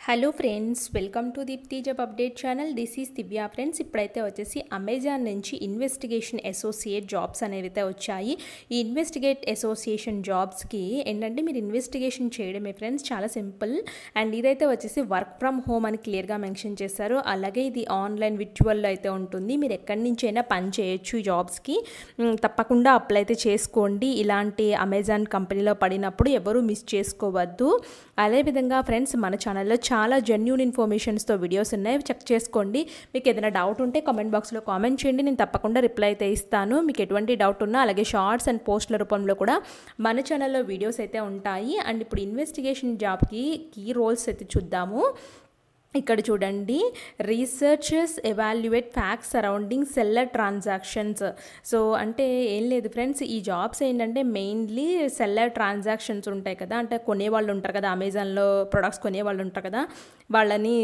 Hello friends, welcome to Deepti job update channel. This is Divya friends. ఇప్పుడైతే వచ్చేసి Amazon నుంచి investigation associate jobs అనేవి అయితే వచ్చాయి. ఈ ఇన్వెస్టిగేట్ అసోసియేషన్ జాబ్స్కి ఏంటంటే మీరు ఇన్వెస్టిగేషన్ చేయడమే ఫ్రెండ్స్, చాలా సింపుల్. అండ్ ఇదైతే వచ్చేసి వర్క్ ఫ్రమ్ హోమ్ అని క్లియర్గా మెన్షన్ చేశారు. అలాగే ఇది ఆన్లైన్ విర్చువల్లో అయితే ఉంటుంది. మీరు ఎక్కడి నుంచి అయినా పని చేయొచ్చు ఈ జాబ్స్కి. తప్పకుండా అప్లై అయితే చేసుకోండి. ఇలాంటి అమెజాన్ కంపెనీలో పడినప్పుడు ఎవరు మిస్ చేసుకోవద్దు. అదేవిధంగా ఫ్రెండ్స్, మన ఛానల్లో చాలా జెన్యూన్ ఇన్ఫర్మేషన్స్తో వీడియోస్ ఉన్నాయి, చెక్ చేసుకోండి. మీకు ఏదైనా డౌట్ ఉంటే కామెంట్ బాక్స్లో కామెంట్ చేయండి, నేను తప్పకుండా రిప్లై అయితే ఇస్తాను. మీకు ఎటువంటి డౌట్ ఉన్నా అలాగే షార్ట్స్ అండ్ పోస్ట్ల రూపంలో కూడా మన ఛానల్లో వీడియోస్ అయితే ఉంటాయి. అండ్ ఇప్పుడు ఇన్వెస్టిగేషన్ జాబ్కి కీ రోల్స్ అయితే చూద్దాము. ఇక్కడ చూడండి, researchers evaluate facts surrounding seller transactions. So అంటే ఏం లేదు ఫ్రెండ్స్, ఈ జాబ్స్ ఏంటంటే మెయిన్లీ సెల్లర్ ట్రాన్సాక్షన్స్ ఉంటాయి కదా, అంటే కొనేవాళ్ళు ఉంటారు కదా, అమెజాన్లో ప్రొడక్ట్స్ కొనేవాళ్ళు ఉంటారు కదా, వాళ్ళని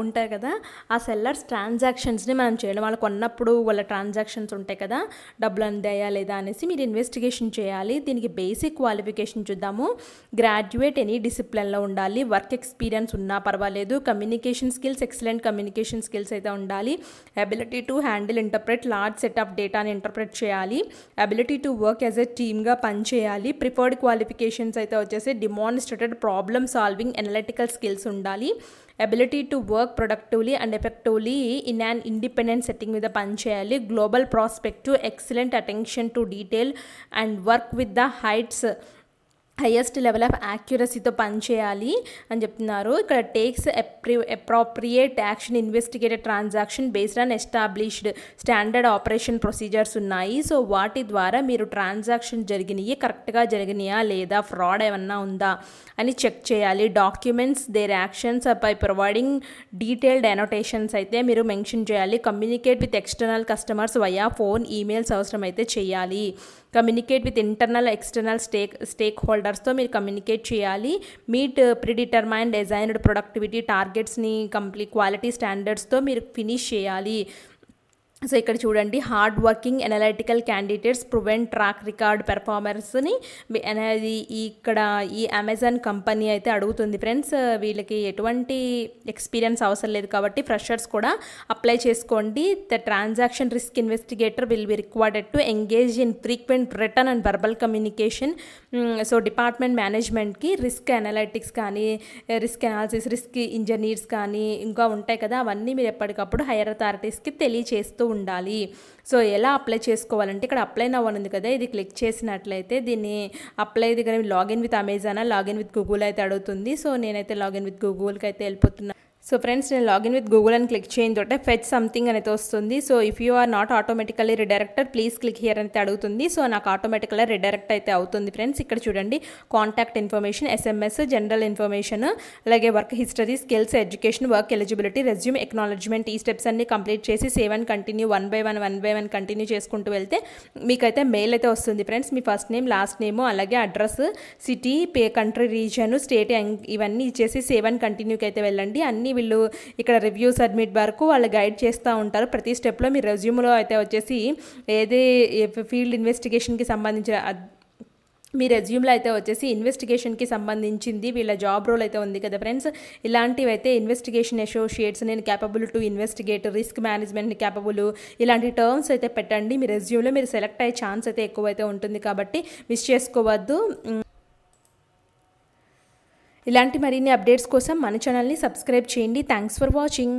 ఉంటాయి కదా, ఆ సెల్లర్స్ ట్రాన్సాక్షన్స్ని మనం చేయడం. వాళ్ళు కొన్నప్పుడు వాళ్ళ ట్రాన్సాక్షన్స్ ఉంటాయి కదా, డబ్బులు అందాయా లేదా అనేసి మీరు ఇన్వెస్టిగేషన్ చేయాలి. దీనికి బేసిక్ క్వాలిఫికేషన్ చూద్దాము. గ్రాడ్యుయేట్ ఎనీ డిసిప్లిన్లో ఉండాలి. వర్క్ ఎక్స్పీరియన్స్ ఉన్నా పర్వాలేదు. Communication skills, excellent communication skills అయితే ఉండాలి. Ability to handle interpret large set of డేటాని ఇంటర్ప్రెట్ చేయాలి. Ability to work as a టీమ్గా పనిచేయాలి. ప్రిఫర్డ్ క్వాలిఫికేషన్స్ అయితే వచ్చేసి demonstrated problem solving analytical skills ఉండాలి. Ability to work productively and effectively in an independent setting మీద పనిచేయాలి. Global prospective, excellent attention to detail and work with the highest level of యాక్యురసీతో పనిచేయాలి అని చెప్తున్నారు. ఇక్కడ takes appropriate action investigated transaction based on established standard operation procedures ఉన్నాయి. So వాటి ద్వారా మీరు ట్రాన్సాక్షన్ జరిగినాయి కరెక్ట్గా జరిగినాయా లేదా, ఫ్రాడ్ ఏమన్నా ఉందా అని చెక్ చేయాలి. Documents their actions by providing detailed annotations అయితే మీరు మెన్షన్ చేయాలి. Communicate with external customers via phone, emails అవసరం అయితే చేయాలి. కమ్యూనికేట్ విత్ ఇంటర్నల్ ఎక్స్టర్నల్ స్టేక్ హోల్డర్స్తో మీరు కమ్యూనికేట్ చేయాలి. మీట్ ప్రిడిటర్మైన్డ్ డిజైన్డ్ ప్రొడక్టివిటీ టార్గెట్స్ని కంప్లీట్ క్వాలిటీ స్టాండర్డ్స్తో మీరు ఫినిష్ చేయాలి. సో ఇక్కడ చూడండి, hard working analytical candidates proven track record పెర్ఫార్మెన్స్ని అనేది ఇక్కడ ఈ అమెజాన్ కంపెనీ అయితే అడుగుతుంది ఫ్రెండ్స్. వీళ్ళకి ఎటువంటి ఎక్స్పీరియన్స్ అవసరం లేదు కాబట్టి ఫ్రెషర్స్ కూడా అప్లై చేసుకోండి. The transaction risk investigator will be required to engage in frequent return and verbal communication. So department మేనేజ్మెంట్కి రిస్క్ అనలిటిక్స్ కానీ, రిస్క్ అనాలిసిస్, రిస్క్ ఇంజనీర్స్ కానీ ఇంకా ఉంటాయి కదా, అవన్నీ మీరు ఎప్పటికప్పుడు హైయర్ అథారిటీస్కి తెలియచేస్తూ ఉండాలి. సో ఎలా అప్లై చేసుకోవాలంటే ఇక్కడ అప్లై నౌ అని ఉంది కదా, ఇది క్లిక్ చేసినట్లయితే దీన్ని అప్లై దగ్గర login with Amazon, login with Google అయితే అడుగుతుంది. సో నేనైతే లాగిన్ విత్ గూగుల్కి అయితే వెళ్ళిపోతున్నా. సో ఫ్రెండ్స్, నేను లాగిన్ విత్ గూగుల్ అని క్లిక్ చేయడం తోటే ఫెచ్ సంథింగ్ అనేది వస్తుంది. So if you are not automatically redirected please click here అయితే అడుగుతుంది. సో నాకు ఆటోమేటికల్గా రిడైరెక్ట్ అయితే అవుతుంది ఫ్రెండ్స్. ఇక్కడ చూడండి, contact information, SMS, general information, అలాగే work history, skills, education, work eligibility, resume, acknowledgement, ఈ స్టెప్స్ అన్ని కంప్లీట్ చేసి save and continue one by one continue చేసుకుంటూ వెళ్తే మీకైతే మెయిల్ అయితే వస్తుంది ఫ్రెండ్స్. మీ ఫస్ట్ నేమ్, లాస్ట్ నేమ్, అలాగే address, city, country, region, state ఇవన్నీ ఇచ్చేసి సేవ్ అండ్ కంటిన్యూకి అయితే వెళ్ళండి. అన్నీ వీళ్ళు ఇక్కడ రివ్యూ సబ్మిట్ వరకు వాళ్ళు గైడ్ చేస్తూ ఉంటారు. ప్రతి స్టెప్లో మీ రెజ్యూమ్లో అయితే వచ్చేసి ఏదే ఫీల్డ్ ఇన్వెస్టిగేషన్కి సంబంధించిన మీ రెజ్యూమ్లో అయితే వచ్చేసి ఇన్వెస్టిగేషన్కి సంబంధించింది వీళ్ళ జాబ్ రోల్ అయితే ఉంది కదా ఫ్రెండ్స్. ఇలాంటివి అయితే ఇన్వెస్టిగేషన్ అసోసియేట్స్, నేను capable to investigate, risk management capable, ఇలాంటి టర్మ్స్ అయితే పెట్టండి. మీ రెజ్యూమ్లో మీరు సెలెక్ట్ అయ్యే ఛాన్స్ అయితే ఎక్కువైతే ఉంటుంది కాబట్టి మిస్ చేసుకోవద్దు. ఇలాంటి మరిన్ని అప్డేట్స్ కోసం మన ఛానల్ని సబ్స్క్రైబ్ చేయండి. Thanks for watching.